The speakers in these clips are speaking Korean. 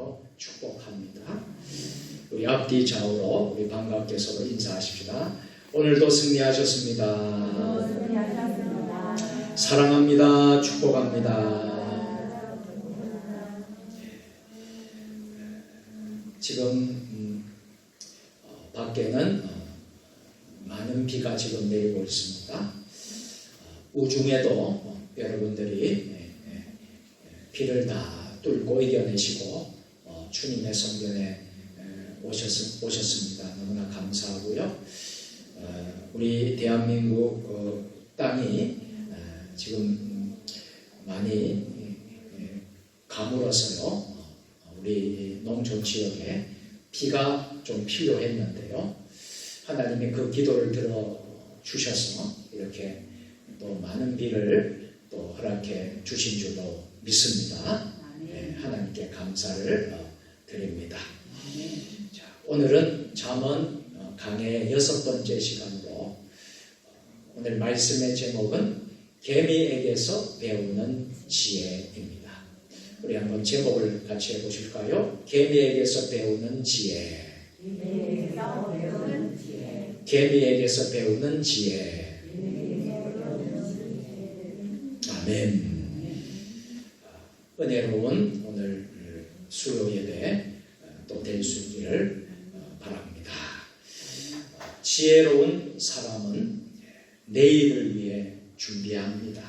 이름으로 축복합니다. 우리 앞뒤 좌우로 우리 반갑게 서로 인사하십시다. 오늘도 승리하셨습니다. 사랑합니다. 축복합니다. 지금 밖에는 많은 비가 지금 내리고 있습니다. 우중에도 여러분들이 비를 다 뚫고 이겨내시고 주님의 성전에 오셨습니다. 너무나 감사하고요. 우리 대한민국 땅이 지금 많이 가물어서요. 우리 농촌 지역에 비가 좀 필요했는데요. 하나님이 그 기도를 들어주셔서 이렇게 또 많은 비를 또 허락해 주신 줄로 믿습니다. 하나님께 감사를 드립니다. 자, 오늘은 잠언 강의 6번째 시간으로 오늘 말씀의 제목은 개미에게서 배우는 지혜입니다. 우리 한번 제목을 같이 해보실까요? 개미에게서 배우는 지혜. 개미에게서 배우는 지혜. 아멘. 은혜로운 오늘 수요 예배 또 될 수 있기를 바랍니다. 지혜로운 사람은 내일을 위해 준비합니다.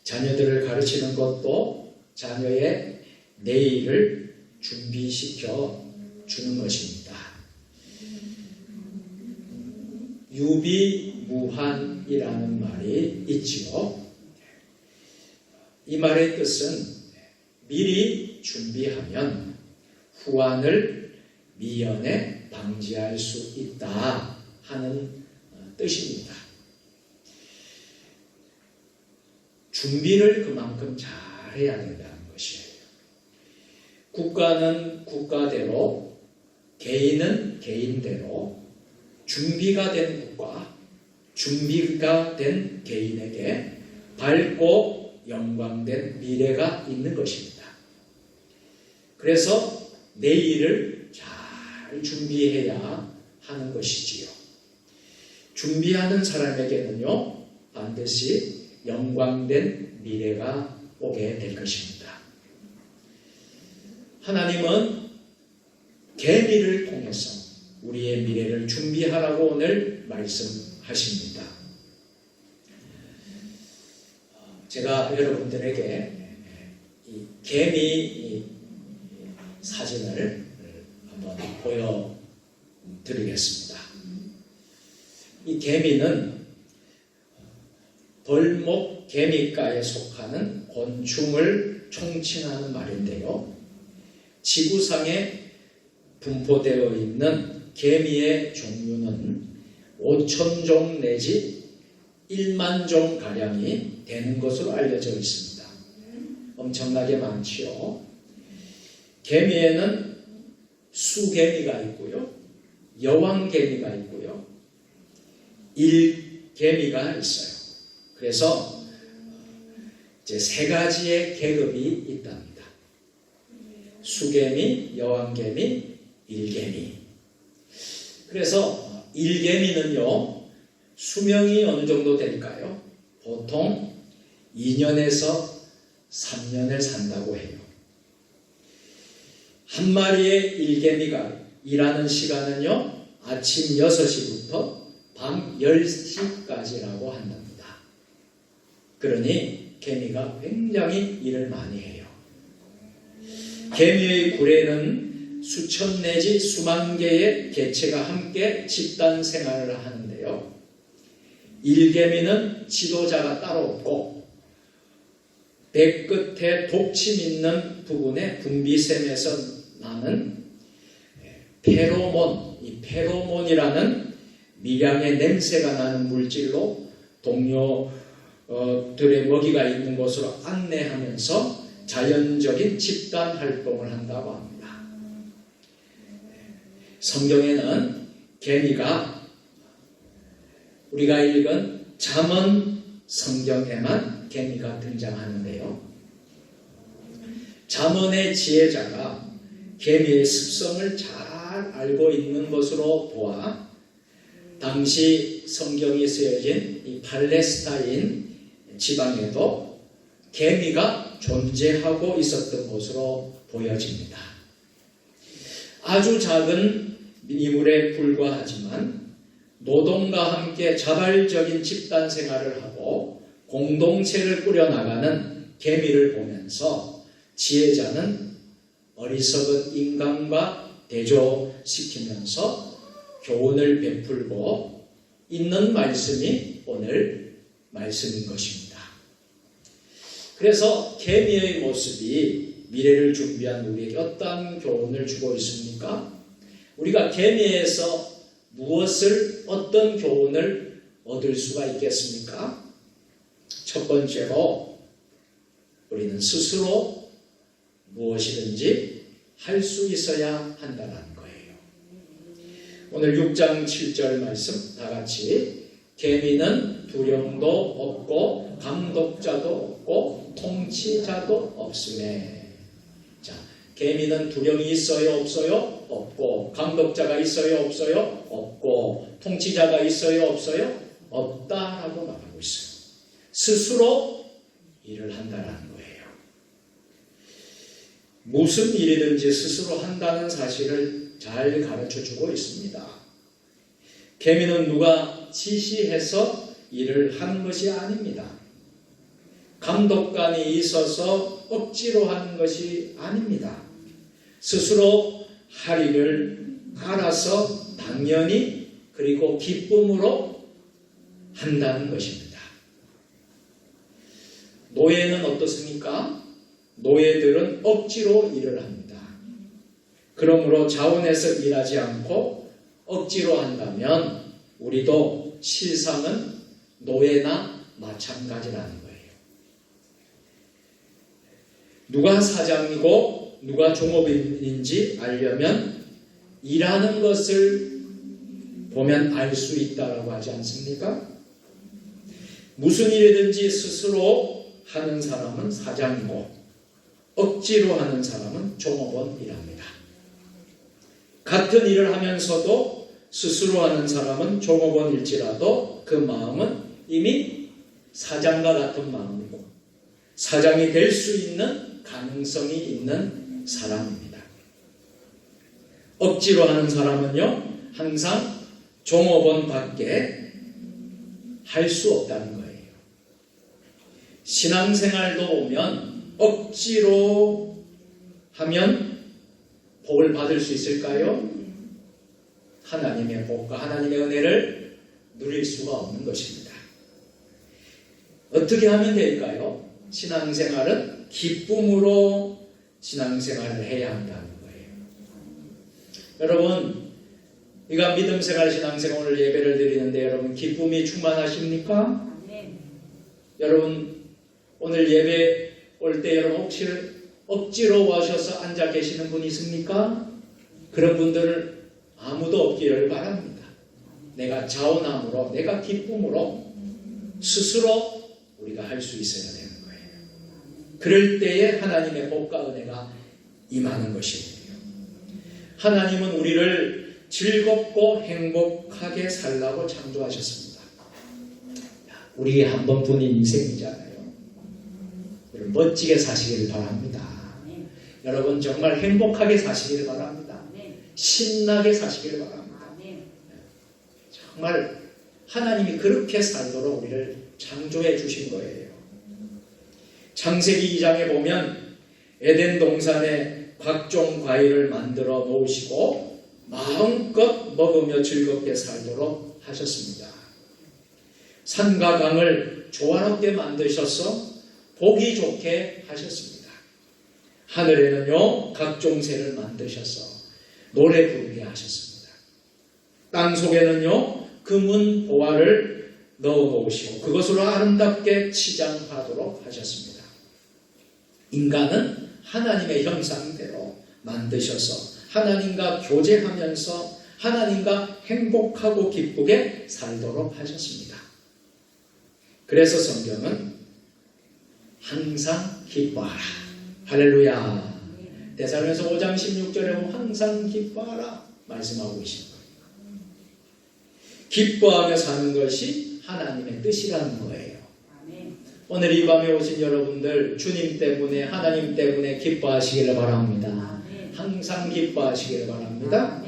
자녀들을 가르치는 것도 자녀의 내일을 준비시켜 주는 것입니다. 유비무환이라는 말이 있지요. 이 말의 뜻은 미리 준비하면 후환을 미연에 방지할 수 있다 하는 뜻입니다. 준비를 그만큼 잘 해야 된다는 것이에요. 국가는 국가대로, 개인은 개인대로 준비가 된 국가, 준비가 된 개인에게 밝고 영광된 미래가 있는 것입니다. 그래서 내일을 잘 준비해야 하는 것이지요. 준비하는 사람에게는요, 반드시 영광된 미래가 오게 될 것입니다. 하나님은 개미를 통해서 우리의 미래를 준비하라고 오늘 말씀하십니다. 제가 여러분들에게 이 개미 사진을 한번 보여드리겠습니다. 이 개미는 벌목 개미과에 속하는 곤충을 총칭하는 말인데요. 지구상에 분포되어 있는 개미의 종류는 5,000종 내지 1만 종 가량이 되는 것으로 알려져 있습니다. 엄청나게 많지요. 개미에는 수개미가 있고요, 여왕개미가 있고요, 일개미가 있어요. 그래서 이제 3가지의 계급이 있답니다. 수개미, 여왕개미, 일개미. 그래서 일개미는요, 수명이 어느 정도 될까요? 보통 2년에서 3년을 산다고 해요. 한 마리의 일개미가 일하는 시간은요, 아침 6시부터 밤 10시까지라고 한답니다. 그러니 개미가 굉장히 일을 많이 해요. 개미의 굴에는 수천 내지 수만 개의 개체가 함께 집단 생활을 하는데요. 일개미는 지도자가 따로 없고 배 끝에 독침 있는 부분에 분비샘에서 나는 페로몬, 이 페로몬이라는 미량의 냄새가 나는 물질로 동료들의 먹이가 있는 곳으로 안내하면서 자연적인 집단 활동을 한다고 합니다. 성경에는 개미가 우리가 읽은 잠언 성경에만 개미가 등장하는데요. 잠언의 지혜자가 개미의 습성을 잘 알고 있는 것으로 보아 당시 성경이 쓰여진 이 팔레스타인 지방에도 개미가 존재하고 있었던 것으로 보여집니다. 아주 작은 미물에 불과하지만 노동과 함께 자발적인 집단 생활을 하고 공동체를 꾸려나가는 개미를 보면서 지혜자는 어리석은 인간과 대조시키면서 교훈을 베풀고 있는 말씀이 오늘 말씀인 것입니다. 그래서 개미의 모습이 미래를 준비한 우리에게 어떤 교훈을 주고 있습니까? 우리가 개미에서 어떤 교훈을 얻을 수가 있겠습니까? 첫 번째로 우리는 스스로 무엇이든지 할 수 있어야 한다는 거예요. 오늘 6장 7절 말씀 다 같이 개미는 두령도 없고 감독자도 없고 통치자도 없으네. 자, 개미는 두령이 있어요? 없어요? 없고 감독자가 있어요? 없어요? 없고 통치자가 있어요? 없어요? 없다라고 말하고 있어요. 스스로 일을 한다는 거예요. 무슨 일이든지 스스로 한다는 사실을 잘 가르쳐주고 있습니다. 개미는 누가 지시해서 일을 하는 것이 아닙니다. 감독관이 있어서 억지로 하는 것이 아닙니다. 스스로 할 일을 알아서 당연히 그리고 기쁨으로 한다는 것입니다. 노예는 어떻습니까? 노예들은 억지로 일을 합니다. 그러므로 자원해서 일하지 않고 억지로 한다면 우리도 실상은 노예나 마찬가지라는 거예요. 누가 사장이고 누가 종업인인지 알려면 일하는 것을 보면 알 수 있다라고 하지 않습니까? 무슨 일이든지 스스로 하는 사람은 사장이고 억지로 하는 사람은 종업원이랍니다. 같은 일을 하면서도 스스로 하는 사람은 종업원일지라도 그 마음은 이미 사장과 같은 마음이고 사장이 될 수 있는 가능성이 있는 사람입니다. 억지로 하는 사람은요, 항상 종업원밖에 할 수 없다는 거예요. 신앙생활도 보면 억지로 하면 복을 받을 수 있을까요? 하나님의 복과 하나님의 은혜를 누릴 수가 없는 것입니다. 어떻게 하면 될까요? 신앙생활은 기쁨으로 신앙생활을 해야 한다는 거예요. 여러분, 우리가 믿음생활, 신앙생활 오늘 예배를 드리는데 여러분 기쁨이 충만하십니까? 네. 여러분 오늘 예배 올 때 여러분 혹시 억지로 와셔서 앉아 계시는 분이 있습니까? 그런 분들을 아무도 없기를 바랍니다. 내가 자원함으로, 내가 기쁨으로 스스로 우리가 할 수 있어야 되는 거예요. 그럴 때에 하나님의 복과 은혜가 임하는 것이에요. 하나님은 우리를 즐겁고 행복하게 살라고 창조하셨습니다. 우리 한 번뿐인 인생이잖아요. 멋지게 사시기를 바랍니다. 여러분 정말 행복하게 사시기를 바랍니다. 신나게 사시기를 바랍니다. 정말 하나님이 그렇게 살도록 우리를 창조해 주신 거예요. 창세기 2장에 보면 에덴 동산에 각종 과일을 만들어 놓으시고 마음껏 먹으며 즐겁게 살도록 하셨습니다. 산과 강을 조화롭게 만드셔서 보기 좋게 하셨습니다. 하늘에는요 각종 새를 만드셔서 노래 부르게 하셨습니다. 땅 속에는요 금은 보화를 넣어 놓으시고 그것으로 아름답게 치장하도록 하셨습니다. 인간은 하나님의 형상대로 만드셔서 하나님과 교제하면서 하나님과 행복하고 기쁘게 살도록 하셨습니다. 그래서 성경은 항상 기뻐하라. 할렐루야. 데살로니가서 5장 16절에 보면 항상 기뻐하라 말씀하고 계신 거예요. 기뻐하며 사는 것이 하나님의 뜻이라는 거예요. 오늘 이 밤에 오신 여러분들 주님 때문에 하나님 때문에 기뻐하시기를 바랍니다. 항상 기뻐하시기를 바랍니다.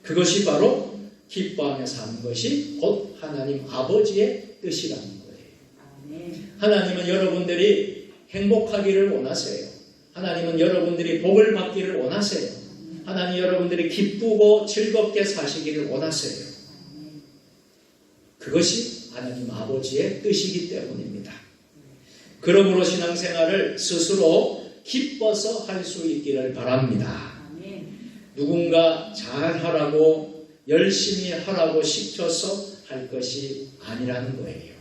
그것이 바로 기뻐하며 사는 것이 곧 하나님 아버지의 뜻이라는 거예요. 하나님은 여러분들이 행복하기를 원하세요. 하나님은 여러분들이 복을 받기를 원하세요. 하나님 여러분들이 기쁘고 즐겁게 사시기를 원하세요. 그것이 하나님 아버지의 뜻이기 때문입니다. 그러므로 신앙생활을 스스로 기뻐서 할 수 있기를 바랍니다. 누군가 잘하라고 열심히 하라고 시켜서 할 것이 아니라는 거예요.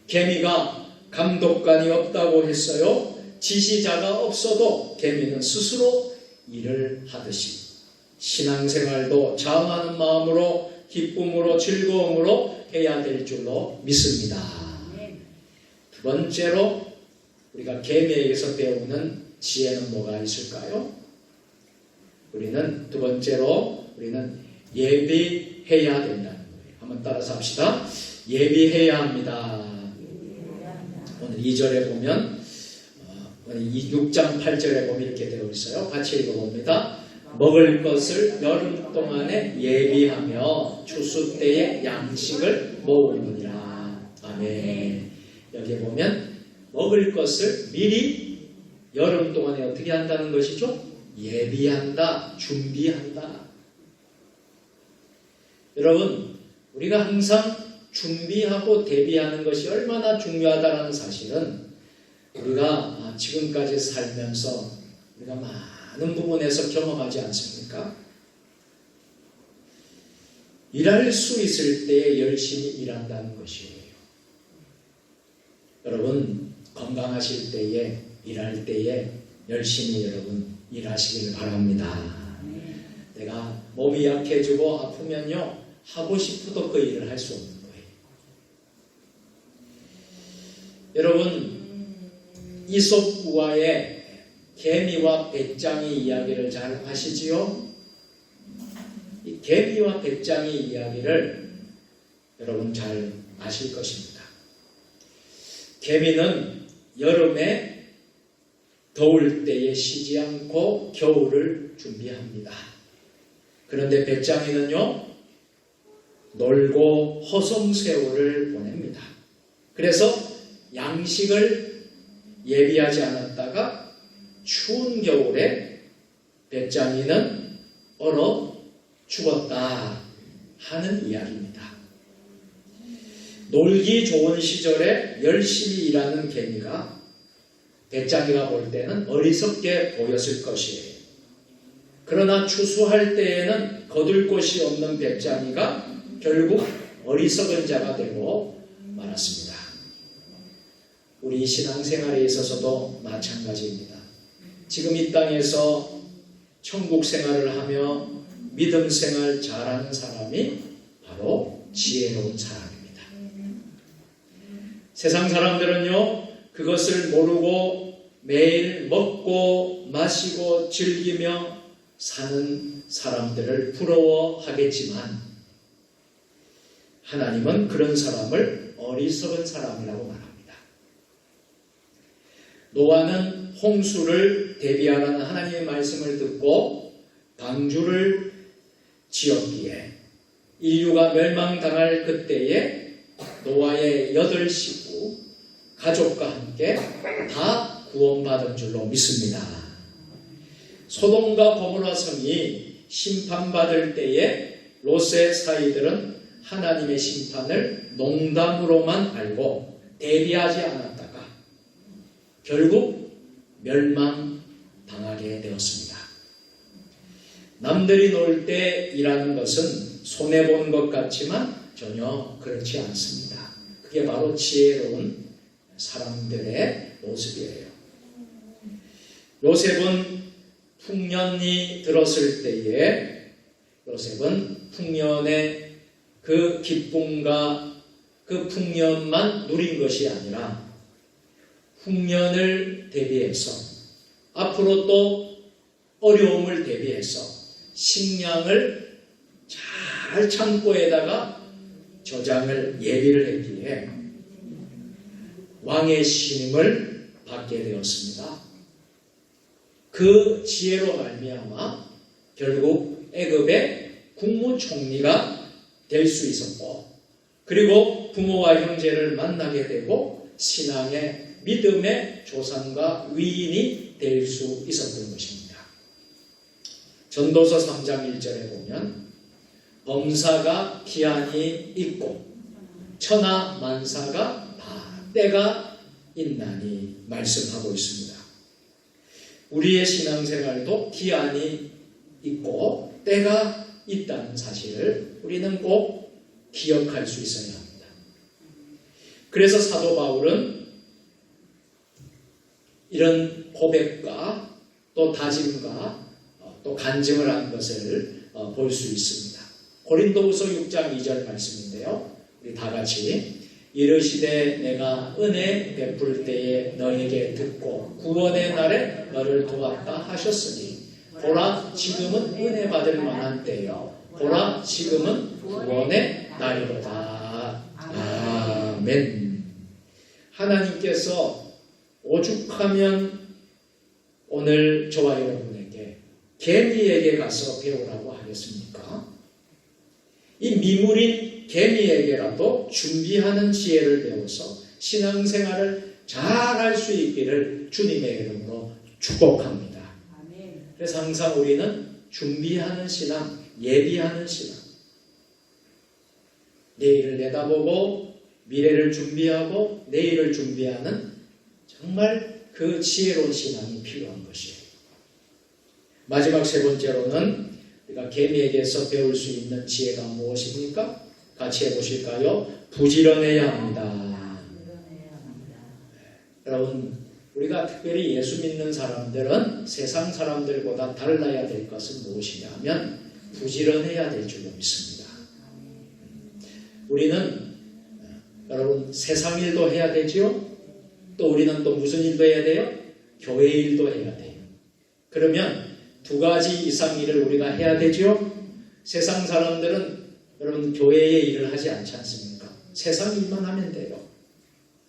개미가 감독관이 없다고 했어요. 지시자가 없어도 개미는 스스로 일을 하듯이 신앙생활도 자응하는 마음으로 기쁨으로 즐거움으로 해야 될 줄로 믿습니다. 두 번째로 우리가 개미에게서 배우는 지혜는 뭐가 있을까요? 두 번째로 우리는 예비해야 된다는 거예요. 한번 따라서 합시다. 예비해야 합니다. 오늘 2절에 보면 6장 8절에 보면 이렇게 되어 있어요. 같이 읽어봅니다. 먹을 것을 여름 동안에 예비하며 추수 때에 양식을 모으느니라. 아멘. 여기에 보면 먹을 것을 미리 여름 동안에 어떻게 한다는 것이죠? 예비한다, 준비한다. 여러분, 우리가 항상 준비하고 대비하는 것이 얼마나 중요하다는 사실은 우리가 지금까지 살면서 우리가 많은 부분에서 경험하지 않습니까? 일할 수 있을 때에 열심히 일한다는 것이에요. 여러분, 건강하실 때에, 일할 때에 열심히 여러분 일하시길 바랍니다. 내가 몸이 약해지고 아프면요, 하고 싶어도 그 일을 할 수 없는 거예요. 여러분, 이솝우화의 개미와 배짱이 이야기를 잘 아시지요? 이 개미와 배짱이 이야기를 여러분 잘 아실 것입니다. 개미는 여름에 더울 때에 쉬지 않고 겨울을 준비합니다. 그런데 배짱이는요, 놀고 허송세월을 보냅니다. 그래서 양식을 예비하지 않았다가 추운 겨울에 배짱이는 얼어 죽었다 하는 이야기입니다. 놀기 좋은 시절에 열심히 일하는 개미가 배짱이가 볼 때는 어리석게 보였을 것이에요. 그러나 추수할 때에는 거둘 곳이 없는 배짱이가 결국 어리석은 자가 되고 말았습니다. 우리 신앙생활에 있어서도 마찬가지입니다. 지금 이 땅에서 천국 생활을 하며 믿음 생활 잘하는 사람이 바로 지혜로운 사람입니다. 세상 사람들은요, 그것을 모르고 매일 먹고 마시고 즐기며 사는 사람들을 부러워하겠지만 하나님은 그런 사람을 어리석은 사람이라고 말합니다. 노아는 홍수를 대비하라는 하나님의 말씀을 듣고 방주를 지었기에 인류가 멸망당할 그때에 노아의 8 식구 가족과 함께 다 구원받은 줄로 믿습니다. 소돔과 고모라 성이 심판받을 때에 롯의 사이들은 하나님의 심판을 농담으로만 알고 대비하지 않았다가 결국 멸망당하게 되었습니다. 남들이 놀 때 일하는 것은 손해보는 것 같지만 전혀 그렇지 않습니다. 그게 바로 지혜로운 사람들의 모습이에요. 요셉은 풍년이 들었을 때에 요셉은 풍년의 그 기쁨과 그 풍년만 누린 것이 아니라 풍년을 대비해서 앞으로 또 어려움을 대비해서 식량을 잘 창고에다가 저장을 예비를 했기에 왕의 신임을 받게 되었습니다. 그 지혜로 말미암아 결국 애굽의 국무총리가 될 수 있었고, 그리고 부모와 형제를 만나게 되고 신앙의 믿음의 조상과 위인이 될 수 있었던 것입니다. 전도서 3장 1절에 보면 범사가 기한이 있고 천하 만사가 다 때가 있나니 말씀하고 있습니다. 우리의 신앙생활도 기한이 있고 때가 있다는 사실을 우리는 꼭 기억할 수 있어야 합니다. 그래서 사도 바울은 이런 고백과 또 다짐과 또 간증을 한 것을 볼 수 있습니다. 고린도후서 6장 2절 말씀인데요. 우리 다 같이 이르시되 내가 은혜 베풀 때에 너에게 듣고 구원의 날에 너를 도왔다 하셨으니 보라 지금은 은혜 받을 만한 때요 보라 지금은 구원의 날이로다. 아멘. 하나님께서 오죽하면 오늘 저와 여러분에게 개미에게 가서 배우라고 하겠습니까? 이 미물인 개미에게라도 준비하는 지혜를 배워서 신앙생활을 잘 할 수 있기를 주님의 이름으로 축복합니다. 그래서 항상 우리는 준비하는 신앙, 예비하는 신앙, 내일을 내다보고 미래를 준비하고 내일을 준비하는 정말 그 지혜로운 신앙이 필요한 것이에요. 마지막 세 번째로는 우리가 개미에게서 배울 수 있는 지혜가 무엇입니까? 같이 해보실까요? 부지런해야 합니다. 여러분, 우리가 특별히 예수 믿는 사람들은 세상 사람들보다 달라야 될 것은 무엇이냐 하면 부지런해야 될 줄로 믿습니다. 우리는 여러분 세상 일도 해야 되지요. 또 우리는 또 무슨 일도 해야 돼요? 교회 일도 해야 돼요. 그러면 두 가지 이상 일을 우리가 해야 되죠. 세상 사람들은 여러분 교회의 일을 하지 않지 않습니까? 세상 일만 하면 돼요.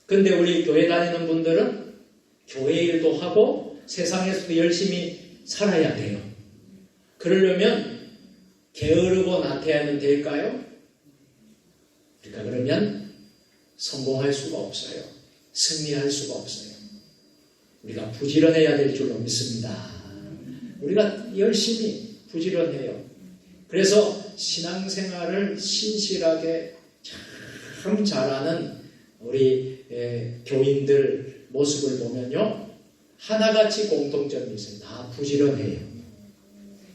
근데 우리 교회 다니는 분들은 교회 일도 하고 세상에서도 열심히 살아야 돼요. 그러려면 게으르고 나태하면 될까요? 그러니까 그러면 성공할 수가 없어요. 승리할 수가 없어요. 우리가 부지런해야 될 줄로 믿습니다. 우리가 열심히 부지런해요. 그래서 신앙생활을 신실하게 참 잘하는 우리 교인들 모습을 보면요, 하나같이 공통점이 있어요. 다 부지런해요.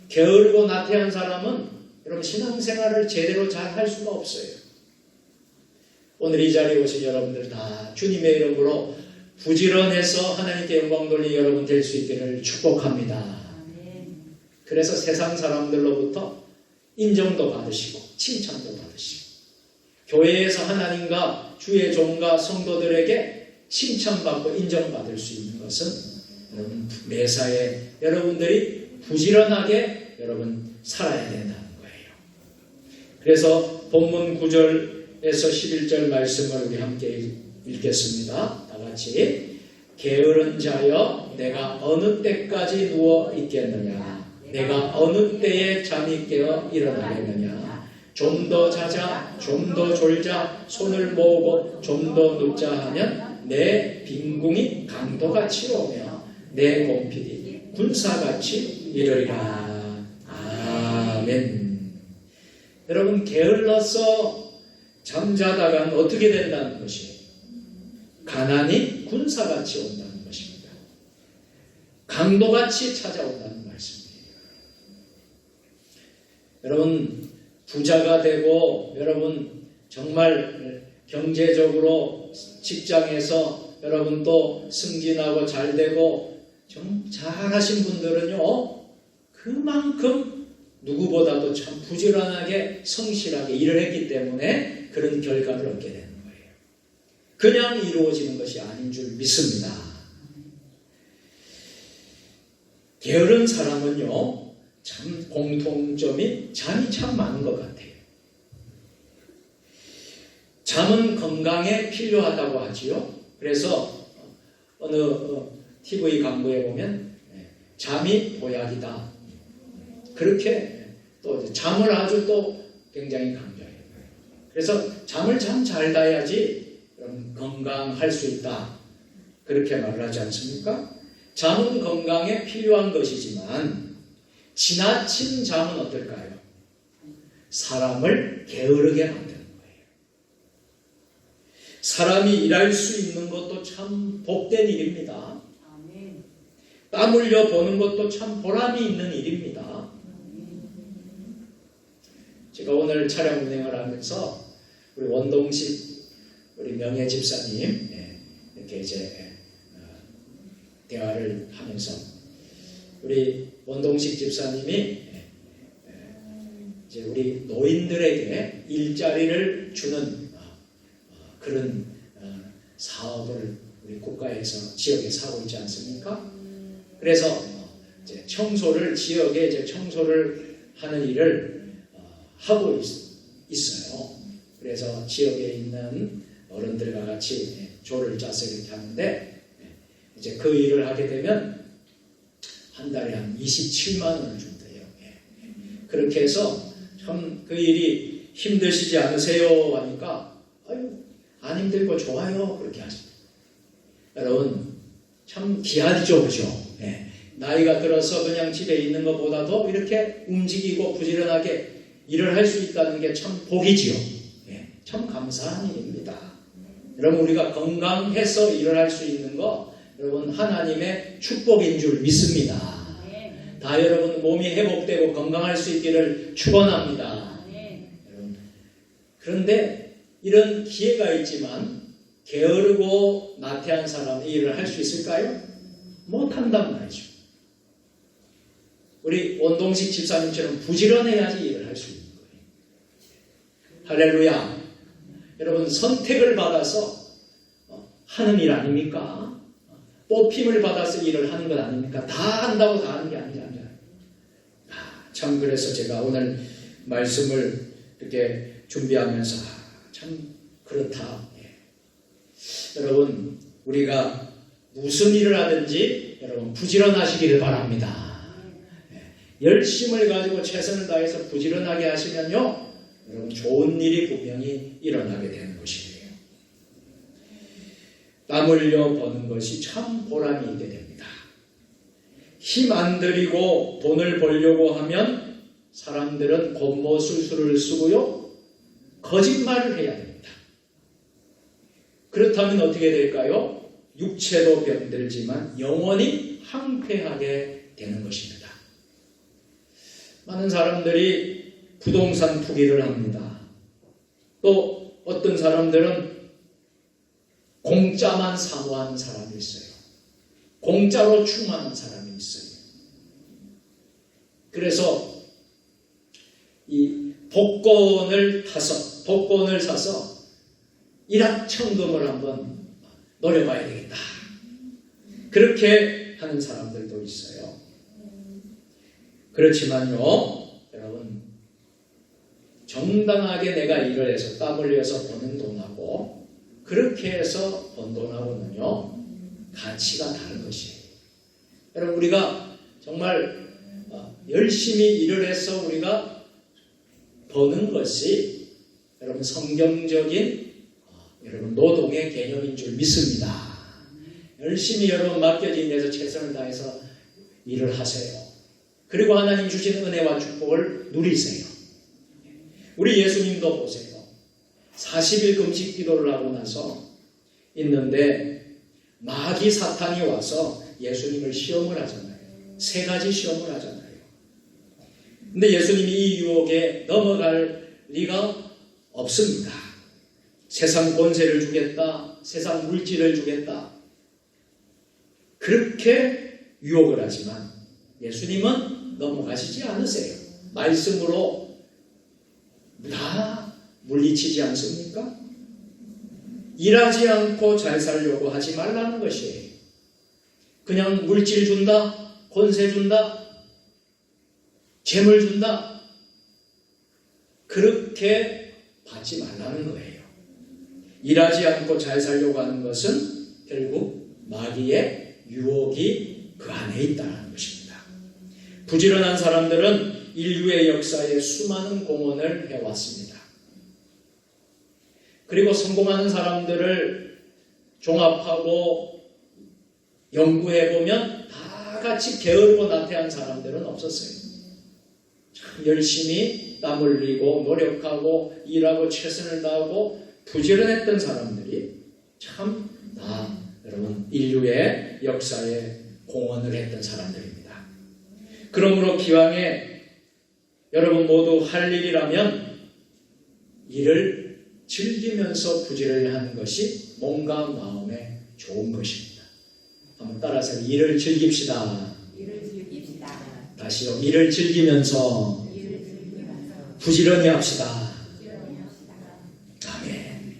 게으르고 나태한 사람은 여러분 신앙생활을 제대로 잘 할 수가 없어요. 오늘 이 자리에 오신 여러분들 다 주님의 이름으로 부지런해서 하나님께 영광 돌리는 여러분 될 수 있기를 축복합니다. 그래서 세상 사람들로부터 인정도 받으시고 칭찬도 받으시고 교회에서 하나님과 주의 종과 성도들에게 칭찬받고 인정받을 수 있는 것은 여러분 매사에 여러분들이 부지런하게 여러분 살아야 된다는 거예요. 그래서 본문 9절에서 11절 말씀을 우리 함께 읽겠습니다. 다 같이 게으른 자여 내가 어느 때까지 누워 있겠느냐 내가 어느 때에 잠이 깨어 일어나겠느냐 좀 더 자자 좀 더 졸자 손을 모으고 좀 더 눕자 하면 내 빈궁이 강도같이 오며 내 몸필이 군사같이 이르리라. 아멘. 여러분 게을러서 잠자다간 어떻게 된다는 것이에요? 가난이 군사같이 온다는 것입니다. 강도같이 찾아온다는 말씀이에요. 여러분 부자가 되고 여러분 정말 경제적으로 직장에서 여러분 또 승진하고 잘 되고 좀 잘하신 분들은요 그만큼 누구보다도 참 부지런하게 성실하게 일을 했기 때문에 그런 결과를 얻게 되는 거예요. 그냥 이루어지는 것이 아닌 줄 믿습니다. 게으른 사람은요, 참 공통점이 잠이 참 많은 것 같아요. 잠은 건강에 필요하다고 하지요. 그래서 어느 TV 광고에 보면 잠이 보약이다. 그렇게 또 잠을 아주 또 굉장히 강조해요. 그래서 잠을 참 잘 자야지 건강할 수 있다. 그렇게 말을 하지 않습니까? 잠은 건강에 필요한 것이지만 지나친 잠은 어떨까요? 사람을 게으르게 만드는 거예요. 사람이 일할 수 있는 것도 참 복된 일입니다. 땀 흘려 보는 것도 참 보람이 있는 일입니다. 제가 오늘 차량 운행을 하면서 우리 원동식 우리 명예 집사님 이렇게 이제 대화를 하면서 우리 원동식 집사님이 이제 우리 노인들에게 일자리를 주는 그런 사업을 우리 국가에서 지역에서 하고 있지 않습니까? 그래서 이제 지역에 이제 청소를 하는 일을 하고 있어요. 그래서 지역에 있는 어른들과 같이 조를 짜서 이렇게 하는데 이제 그 일을 하게 되면 한 달에 한 27만 원을 준대요. 그렇게 해서 참 그 일이 힘드시지 않으세요? 하니까 아유 안 힘들고 좋아요. 그렇게 하십니다. 여러분 참 귀하죠, 그죠? 나이가 들어서 그냥 집에 있는 것보다도 이렇게 움직이고 부지런하게 일을 할 수 있다는 게 참 복이지요. 참 감사한 일입니다. 여러분 우리가 건강해서 일을 할 수 있는 거 여러분 하나님의 축복인 줄 믿습니다. 다 여러분 몸이 회복되고 건강할 수 있기를 축원합니다. 여러분 그런데 이런 기회가 있지만 게으르고 나태한 사람이 일을 할 수 있을까요? 못한단 말이죠. 우리 원동식 집사님처럼 부지런해야지 일을 할 수 있는 거예요. 할렐루야. 여러분 선택을 받아서 하는 일 아닙니까? 뽑힘을 받아서 일을 하는 것 아닙니까? 다 한다고 다 하는 게 아니잖아요. 참 그래서 제가 오늘 말씀을 이렇게 준비하면서 참 그렇다. 여러분 우리가 무슨 일을 하든지 여러분 부지런하시기를 바랍니다. 열심을 가지고 최선을 다해서 부지런하게 하시면요 여러분 좋은 일이 분명히 일어나게 되는 것이에요. 땀 흘려 버는 것이 참 보람이 있게 됩니다. 힘 안 들이고 돈을 벌려고 하면 사람들은 곤모술수를 쓰고요 거짓말을 해야 됩니다. 그렇다면 어떻게 될까요? 육체도 병들지만 영원히 황폐하게 되는 것입니다. 많은 사람들이 부동산 투기를 합니다. 또 어떤 사람들은 공짜만 사모하는 사람이 있어요. 공짜로 충만한 사람이 있어요. 그래서 이 복권을 사서 일확천금을 한번 노려봐야 되겠다. 그렇게 하는 사람들도 있어요. 그렇지만요, 여러분, 정당하게 내가 일을 해서 땀 흘려서 버는 돈하고 그렇게 해서 번 돈하고는요, 가치가 다른 것이에요. 여러분, 우리가 정말 열심히 일을 해서 우리가 버는 것이 여러분 성경적인 여러분 노동의 개념인 줄 믿습니다. 열심히 여러분 맡겨진 데서 최선을 다해서 일을 하세요. 그리고 하나님 주신 은혜와 축복을 누리세요. 우리 예수님도 보세요. 40일 금식 기도를 하고 나서 있는데 마귀 사탄이 와서 예수님을 시험을 하잖아요. 3가지 시험을 하잖아요. 근데 예수님이 이 유혹에 넘어갈 리가 없습니다. 세상 권세를 주겠다. 세상 물질을 주겠다. 그렇게 유혹을 하지만 예수님은 넘어가시지 않으세요. 말씀으로 다 물리치지 않습니까? 일하지 않고 잘 살려고 하지 말라는 것이에요. 그냥 물질 준다? 권세 준다, 재물 준다, 그렇게 받지 말라는 거예요. 일하지 않고 잘 살려고 하는 것은 결국 마귀의 유혹이 그 안에 있다는 것입니다. 부지런한 사람들은 인류의 역사에 수많은 공헌을 해왔습니다. 그리고 성공하는 사람들을 종합하고 연구해보면 다 같이 게으르고 나태한 사람들은 없었어요. 참 열심히 땀 흘리고 노력하고 일하고 최선을 다하고 부지런했던 사람들이 참 다 여러분 인류의 역사에 공헌을 했던 사람들입니다. 그러므로 기왕에 여러분 모두 할 일이라면 일을 즐기면서 부지런히 하는 것이 몸과 마음에 좋은 것입니다. 한번 따라서 일을 즐깁시다. 다시요. 일을 즐기면서 부지런히 합시다. 아멘.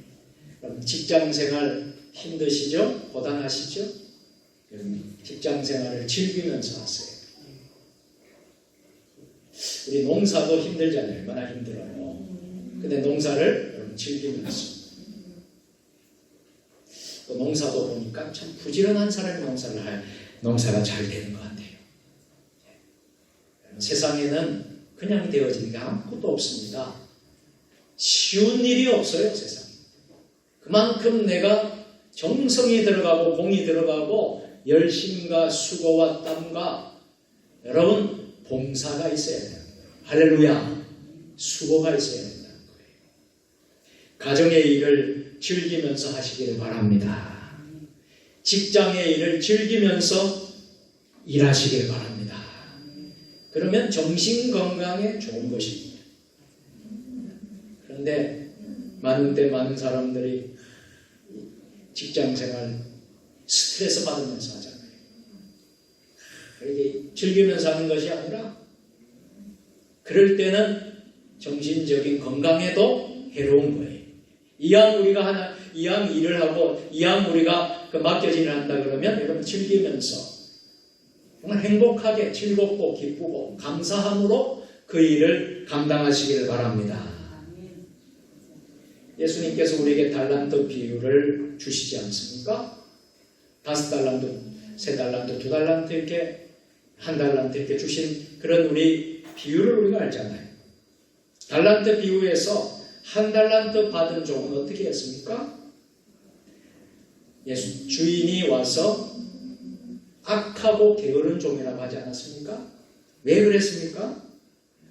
그럼 직장생활 힘드시죠? 고단하시죠? 직장생활을 즐기면서 하세요. 우리 농사도 힘들잖아요. 얼마나 힘들어요. 근데 농사를 여러분 즐기면서 또 농사도 보니까 참 부지런한 사람이 농사가 잘 되는 것 같아요. 세상에는 그냥 되어지는 게 아무것도 없습니다. 쉬운 일이 없어요, 세상에. 그만큼 내가 정성이 들어가고 공이 들어가고 열심과 수고와 땀과 여러분 봉사가 있어야 돼요. 할렐루야. 수고가 있어야 된다는 거예요. 가정의 일을 즐기면서 하시기를 바랍니다. 직장의 일을 즐기면서 일하시길 바랍니다. 그러면 정신 건강에 좋은 것입니다. 그런데 많은 사람들이 직장생활 스트레스 받으면서 하잖아요. 이게 즐기면서 하는 것이 아니라 그럴 때는 정신적인 건강에도 해로운 거예요. 이왕 일을 하고 이왕 우리가 그 맡겨진 일을 한다 그러면 여러분 즐기면서 정말 행복하게 즐겁고 기쁘고 감사함으로 그 일을 감당하시기를 바랍니다. 예수님께서 우리에게 달란트 비유를 주시지 않습니까? 5달란트, 3달란트, 2달란트 이렇게 1달란트 이렇게 주신 그런 우리 비유를 우리가 알잖아요. 달란트 비유에서 1달란트 받은 종은 어떻게 했습니까? 주인이 와서 악하고 게으른 종이라고 하지 않았습니까? 왜 그랬습니까?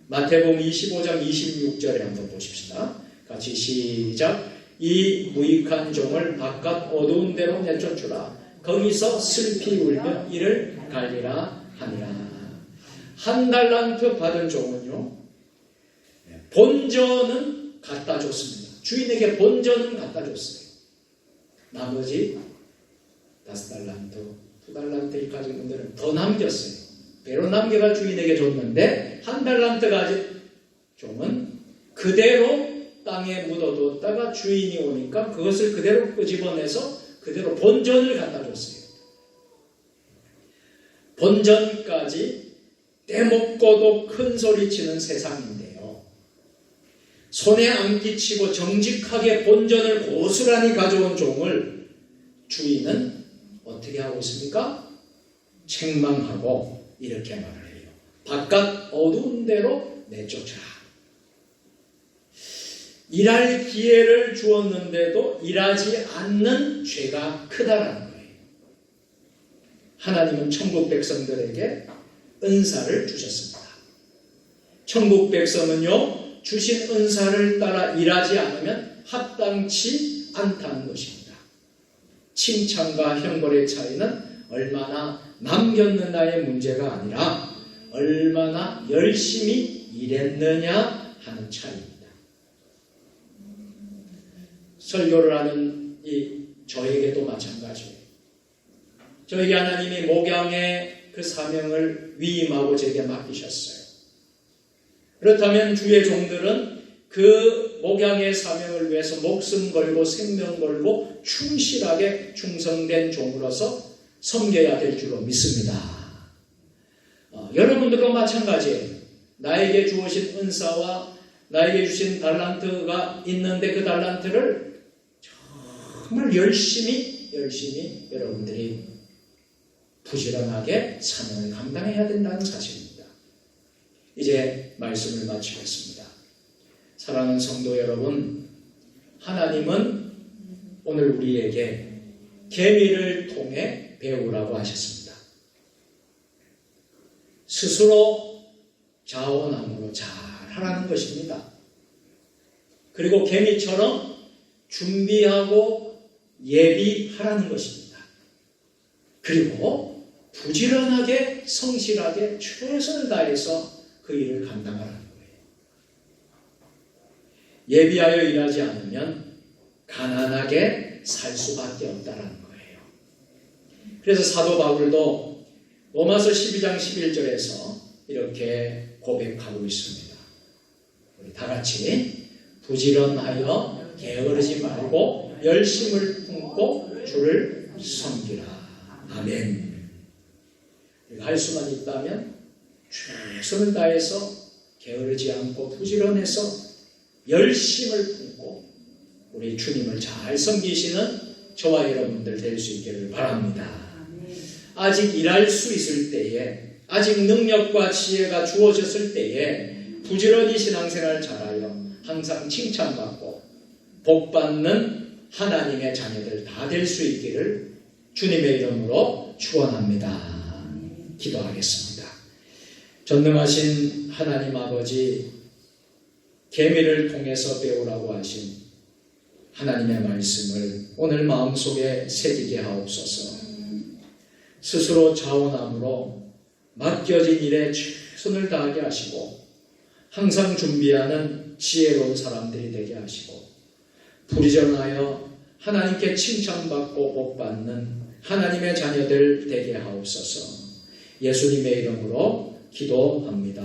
마태복음 25장 26절에 한번 보십시다. 같이 시작. 이 무익한 종을 바깥 어두운 데로 내쫓으라. 거기서 슬피 울며 이를 갈리라 하니라. 1달란트 받은 종은요, 본전은 갖다 줬습니다. 주인에게 본전은 갖다 줬어요. 나머지 5달란트, 2달란트를 가진 분들은 더 남겼어요. 배로 남겨가 주인에게 줬는데 1달란트 가진 종은 그대로 땅에 묻어뒀다가 주인이 오니까 그것을 그대로 끄집어내서 그대로 본전을 갖다 줬어요. 본전까지 떼먹고도 큰 소리치는 세상인데요. 손에 안 끼치고 정직하게 본전을 고스란히 가져온 종을 주인은 어떻게 하고 있습니까? 책망하고 이렇게 말을 해요. 바깥 어두운 데로 내쫓아라. 일할 기회를 주었는데도 일하지 않는 죄가 크다라는 거예요. 하나님은 천국 백성들에게 은사를 주셨습니다. 천국 백성은요, 주신 은사를 따라 일하지 않으면 합당치 않다는 것입니다. 칭찬과 형벌의 차이는 얼마나 남겼느냐의 문제가 아니라 얼마나 열심히 일했느냐 하는 차이입니다. 설교를 하는 저에게도 마찬가지예요. 저에게 하나님이 목양의 그 사명을 위임하고 제게 맡기셨어요. 그렇다면 주의 종들은 그 목양의 사명을 위해서 목숨 걸고 생명 걸고 충실하게 충성된 종으로서 섬겨야 될 줄로 믿습니다. 여러분들도 마찬가지예요. 나에게 주어진 은사와 나에게 주신 달란트가 있는데 그 달란트를 정말 열심히 여러분들이 부지런하게 사명을 감당해야 된다는 사실입니다. 이제 말씀을 마치겠습니다. 사랑하는 성도 여러분, 하나님은 오늘 우리에게 계미를 통해 배우라고 하셨습니다. 스스로 자원함으로 잘 하라는 것입니다. 그리고 계미처럼 준비하고 예비하라는 것입니다. 그리고 부지런하게 성실하게 최선을 다해서 그 일을 감당하라는 거예요. 예비하여 일하지 않으면 가난하게 살 수밖에 없다는 거예요. 그래서 사도 바울도 로마서 12장 11절에서 이렇게 고백하고 있습니다. 우리 다 같이 부지런하여 게으르지 말고 열심을 품고 주를 섬기라. 아멘. 할 수만 있다면 최선을 다해서 게으르지 않고 부지런해서 열심을 품고 우리 주님을 잘 섬기시는 저와 여러분들 될 수 있기를 바랍니다. 아직 일할 수 있을 때에, 아직 능력과 지혜가 주어졌을 때에 부지런히 신앙생활 잘하여 항상 칭찬받고 복받는 하나님의 자녀들 다 될 수 있기를 주님의 이름으로 축원합니다. 기도하겠습니다. 전능하신 하나님 아버지, 계미를 통해서 배우라고 하신 하나님의 말씀을 오늘 마음속에 새기게 하옵소서. 스스로 자원함으로 맡겨진 일에 최선을 다하게 하시고 항상 준비하는 지혜로운 사람들이 되게 하시고 부지런하여 하나님께 칭찬받고 복받는 하나님의 자녀들 되게 하옵소서. 예수님의 이름으로 기도합니다.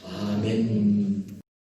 아멘.